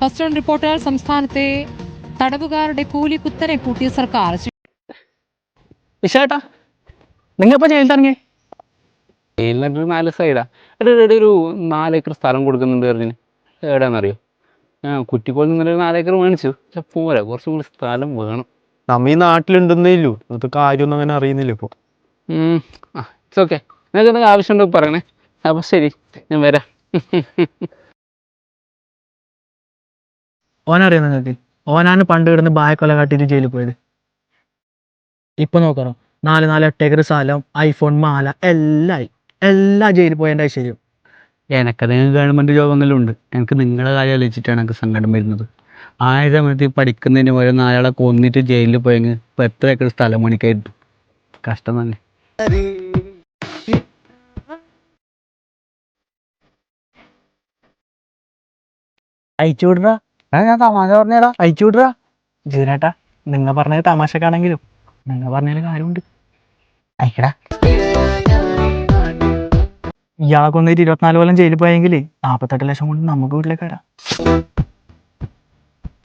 First on reporter സംസ്ഥാനത്തെ തടവുകാരുടെ കൂലി കുത്തനെ കൂട്ടിയ സർക്കാർ. വിശേട്ടാ നിങ്ങളിപ്പോൾ ജയിലിറങ്ങി ജയിലിനൊരു 4 സൈഡാ ഒരു 4 ഏക്കർ സ്ഥലം കൊടുക്കുന്നുണ്ട് പറഞ്ഞിന്. എവിടെയാണെന്നറിയോ? കുറ്റിക്കോളിൽ നിന്നൊരു 4 ഏക്കർ മേടിച്ചു. പക്ഷെ പോരാ, കുറച്ചും കൂടി സ്ഥലം വേണം. നമ്മ ഈ നാട്ടിലുണ്ടെന്നേ ഇല്ലു, അത് കാര്യമൊന്നും അങ്ങനെ അറിയുന്നില്ല ഇപ്പോൾ. It's okay. നിങ്ങൾക്ക് എന്തെങ്കിലും ആവശ്യമുണ്ടോ പറയണേ. അപ്പോൾ ശരി, ഞാൻ വരാം. ഓനറിയാം നിങ്ങൾക്ക്? ഓനാണ് പണ്ട് കിടന്ന് ബായക്കൊല കാട്ടിയിട്ട് ജയിലിൽ പോയത്. ഇപ്പൊ നോക്കണോ, 8 ഏക്കർ സ്ഥലം, ഐഫോൺ മാല, എല്ലാം ജയിലിൽ പോയതിൻ്റെ ഐശ്വര്യം. എനക്കതെങ്കിലും ഗവൺമെൻറ് ജോബെങ്കിലും ഉണ്ട്. എനിക്ക് നിങ്ങളുടെ കാര്യം ആലോചിച്ചിട്ടാണ് എനിക്ക് സങ്കടം വരുന്നത്. ആ സമയത്ത് ഈ പഠിക്കുന്നതിന് പോലെ നാളെ കൊന്നിട്ട് ജയിലിൽ പോയെങ്കിൽ ഇപ്പം എത്ര ഏക്കർ സ്ഥലം മണിക്കായിരുന്നു. കഷ്ടം തന്നെ. അയച്ചു വിടറാ, ഞാൻ തമാശ പറഞ്ഞേടാ, അയച്ചു വിടറാ. ജീവനേട്ടാ, നിങ്ങൾ പറഞ്ഞത് തമാശക്കാണെങ്കിലും നിങ്ങൾ പറഞ്ഞതിൽ കാര്യമുണ്ട്. അയക്കടാ. ഇയാളെ കൊന്നിട്ട് 24 കൊല്ലം ജയിലിൽ പോയെങ്കിൽ 48 ലക്ഷം കൊണ്ട് നമുക്ക് വീട്ടിലേക്ക് വരാം.